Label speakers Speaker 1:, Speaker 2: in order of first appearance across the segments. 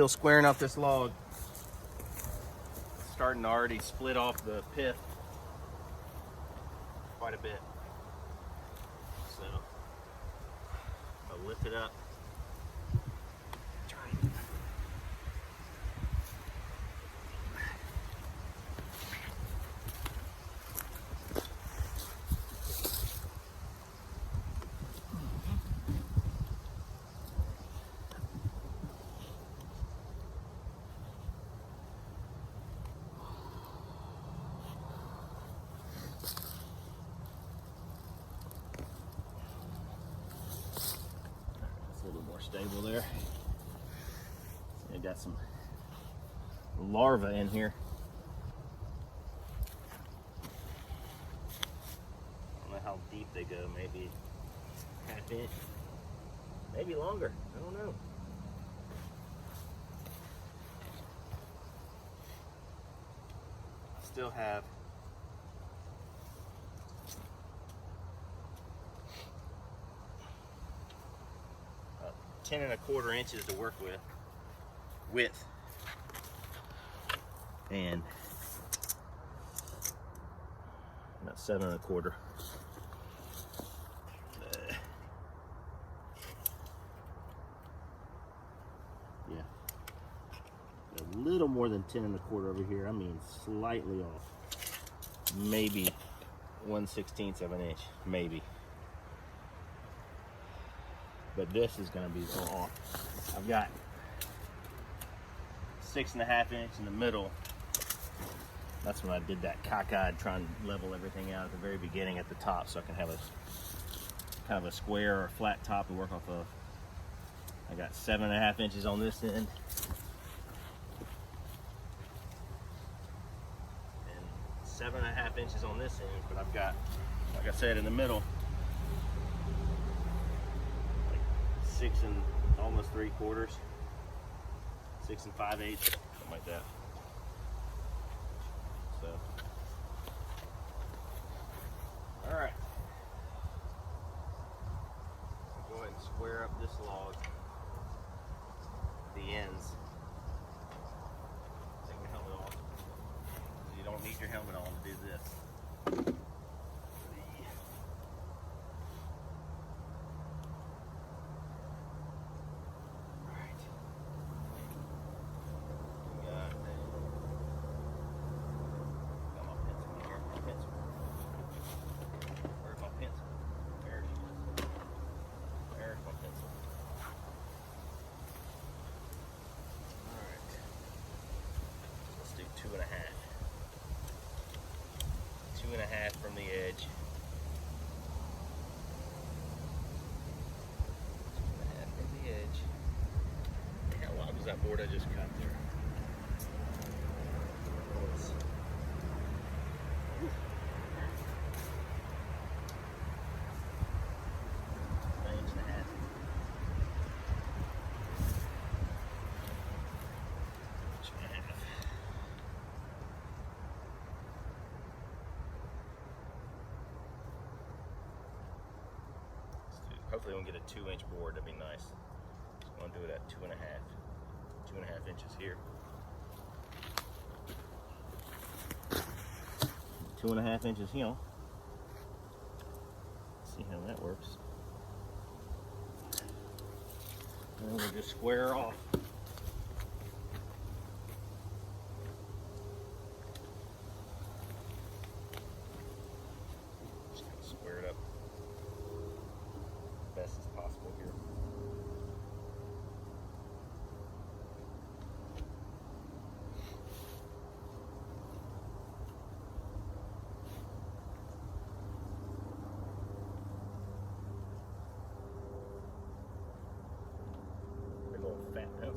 Speaker 1: still squaring up this log. It's starting to already split off the pith quite a bit. So I'll lift it up. Try it. A little more stable there. I got some larvae in here. I don't know how deep they go, maybe half inch, maybe longer, I don't know. Still have about 10 1/4 inches to work with width, and about 7 1/4. Yeah, a little more than 10 1/4 over here. I mean, slightly off, maybe 1/16 of an inch, maybe. But this is going to be off. I've got 6 1/2 inch in the middle. That's when I did that cockeyed, trying to level everything out at the very beginning at the top, so I can have a kind of a square or a flat top to work off of. I got 7 1/2 inches on this end, and 7 1/2 inches on this end. But I've got, like I said, in the middle, like 6 almost 3/4, 6 5/8, something like that. So, all right. Go ahead and square up this log, the ends. Take your helmet off. You don't need your helmet on to do this. Two and a half from the edge. 2 1/2 from the edge. How long was that board I just cut there? An inch and a half. Hopefully we'll get a 2-inch board, that'd be nice. So I'm gonna do it at 2 1/2 inches here. 2 1/2 inches here. See how that works. And we'll just square off. Just kind of square it up best as possible here. Big old fat penny.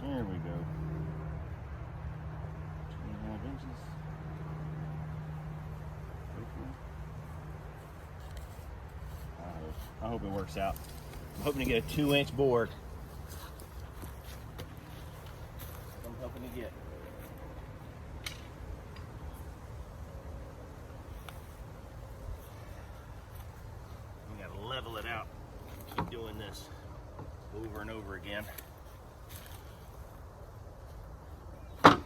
Speaker 1: There we go. 2.5 inches. I hope it works out. I'm hoping to get a 2-inch board. I'm hoping to get. I gotta level it out. Keep doing this over and over again. Gotta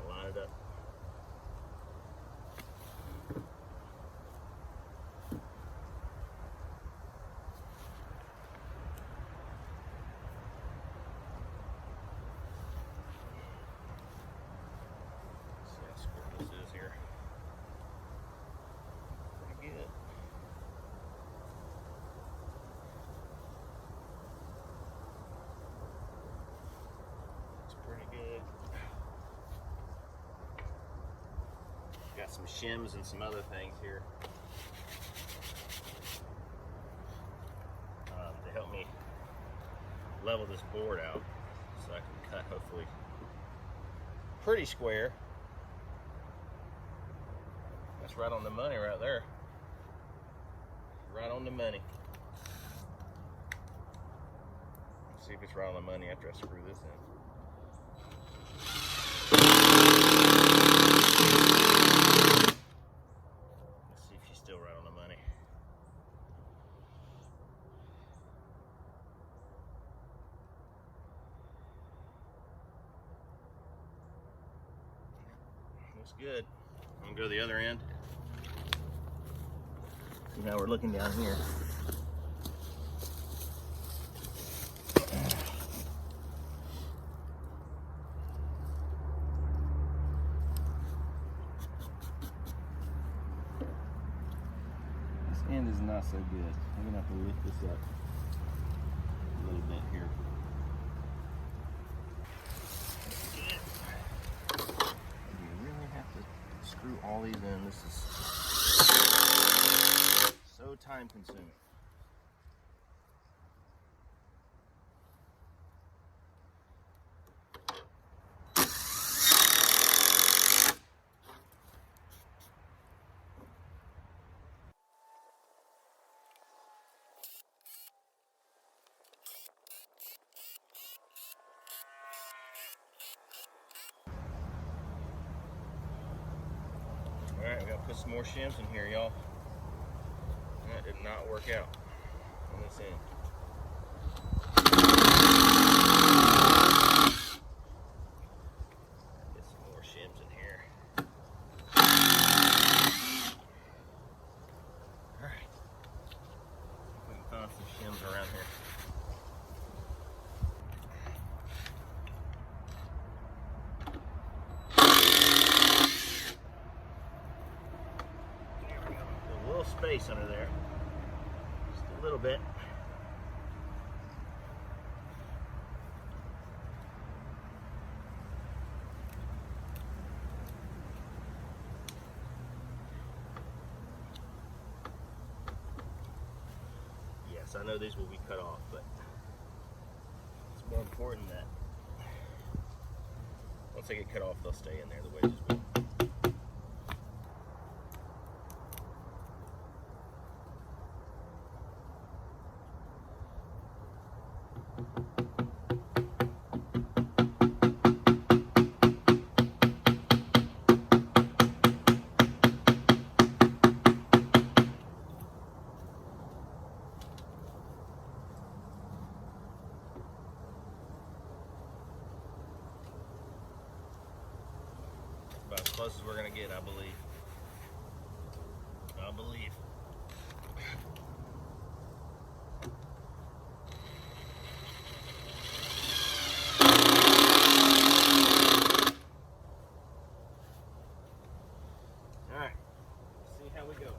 Speaker 1: line it up. Got some shims and some other things here to help me level this board out so I can cut hopefully pretty square. That's right on the money right there. Right on the money. Let's see if it's right on the money after I screw this in. Still right on the money. Looks good. I'm gonna go to the other end. See, now we're looking down here. End is not so good. I'm gonna have to lift this up a little bit here. You really have to screw all these in. This is so time consuming. Alright, we gotta put some more shims in here, y'all. That did not work out on this end. Get some more shims in here. Alright. We can find some shims around here. Space under there, just a little bit. Yes, I know these will be cut off, but it's more important that once they get cut off, they'll stay in there the wedges will. About as close as we're gonna get, I believe. All right, let's see how we go.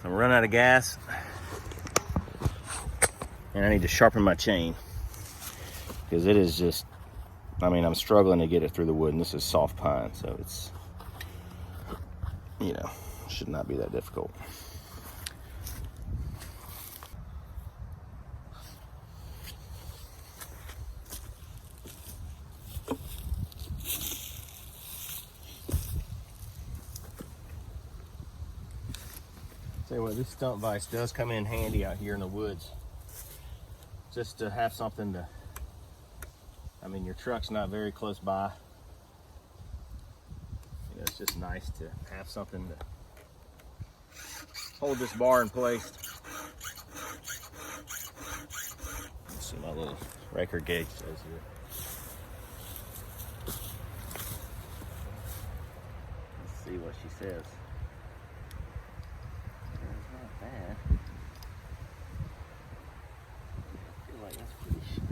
Speaker 1: I'm running out of gas, and I need to sharpen my chain because it is just, I mean, I'm struggling to get it through the wood, and this is soft pine, so it's, you know, should not be that difficult. Tell you what, this stump vise does come in handy out here in the woods. Just to have something to, I mean, your truck's not very close by. You know, it's just nice to have something to hold this bar in place. Let's see, my little raker gauge says here. Let's see what she says. It's not bad. I feel like that's pretty sharp.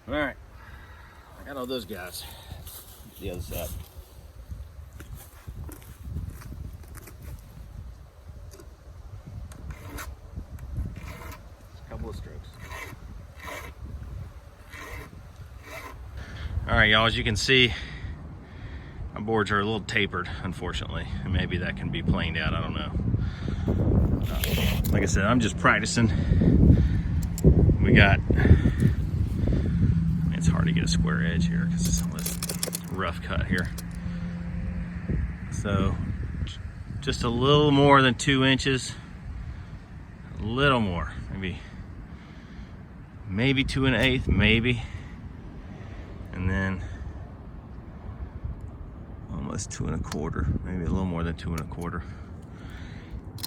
Speaker 1: All right, I got all those guys. The other side. Just a couple of strokes. All right, y'all, as you can see, my boards are a little tapered, unfortunately, and maybe that can be planed out, I don't know. Like I said, I'm just practicing. We got, it's hard to get a square edge here because it's on this rough cut here. So just a little more than 2 inches, a little more, maybe 2 1/8, maybe, and then almost 2 1/4, maybe a little more than 2 1/4.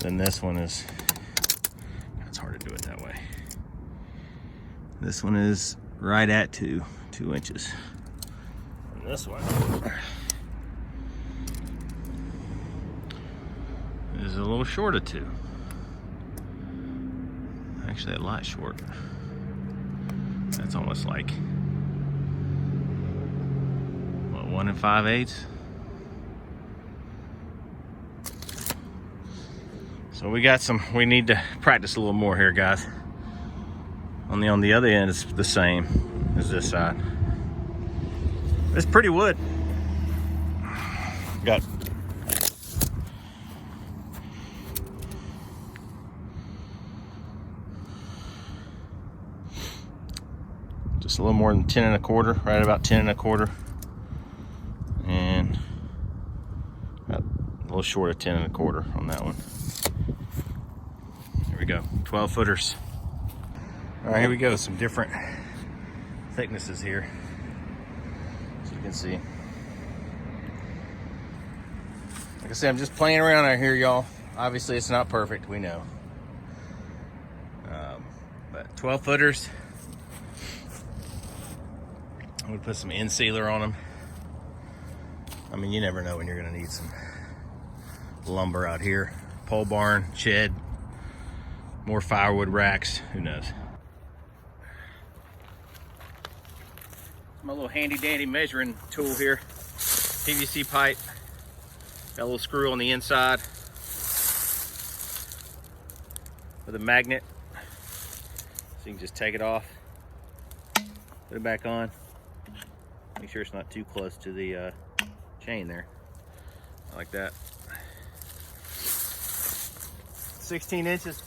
Speaker 1: Then this one is, it's hard to do it that way. This one is right at 2 inches. And this one is a little short of 2. Actually, a lot short. That's almost like, what, 1 5/8. So we need to practice a little more here, guys. On the other end, it's the same as this side. It's pretty wood. Got just a little more than 10 1/4, right about 10 1/4, and about a little short of 10 1/4 on that one. There we go, 12 footers. All right, here we go, some different thicknesses here, as you can see. Like I said, I'm just playing around out here, y'all. Obviously, it's not perfect, we know. But 12 footers. I'm gonna put some end sealer on them. I mean, you never know when you're gonna need some lumber out here. Pole barn, shed, more firewood racks, who knows. My little handy dandy measuring tool here. PVC pipe. Got a little screw on the inside with a magnet. So you can just take it off, put it back on. Make sure it's not too close to the chain there. Like that. 16 inches.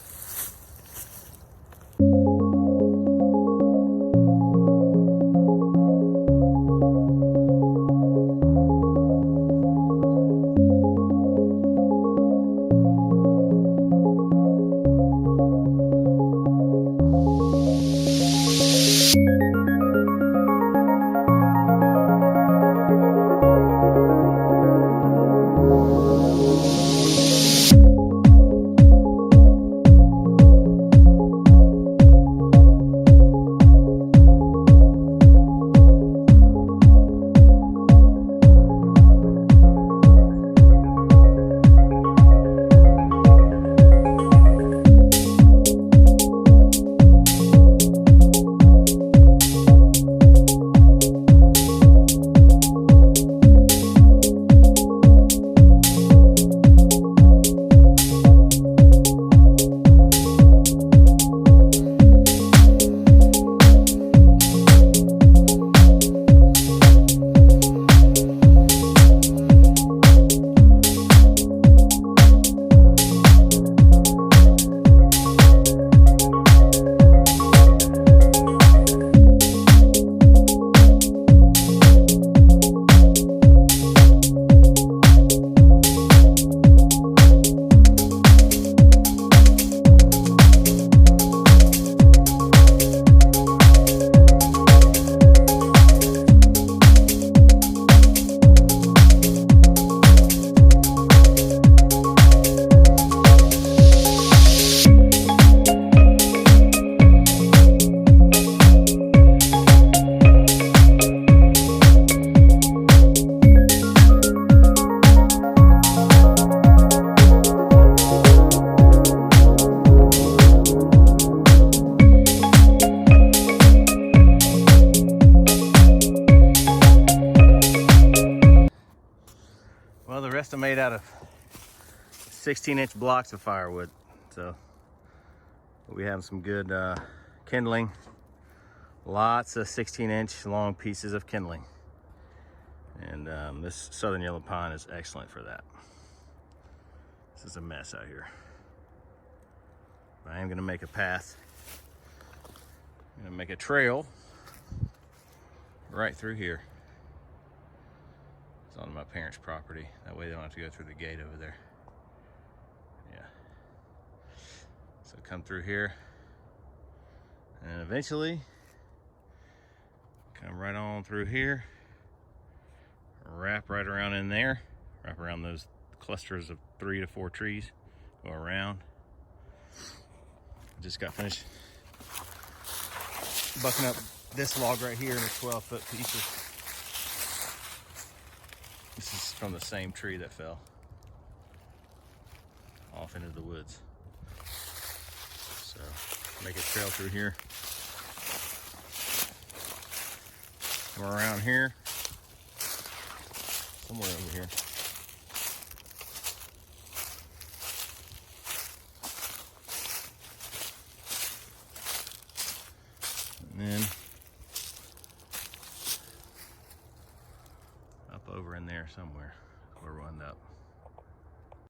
Speaker 1: 16-inch blocks of firewood. So we have some good kindling. Lots of 16-inch long pieces of kindling. And this southern yellow pine is excellent for that. This is a mess out here. I am gonna make a path. I'm gonna make a trail right through here. It's on my parents' property. That way they don't have to go through the gate over there. Yeah. So come through here and eventually come right on through here, wrap right around in there, wrap around those clusters of 3 to 4 trees, go around. Just got finished bucking up this log right here into 12-foot pieces. This is from the same tree that fell off into the woods. So make a trail through here. Come around here. Somewhere over here. And then up over in there somewhere where we'll end up.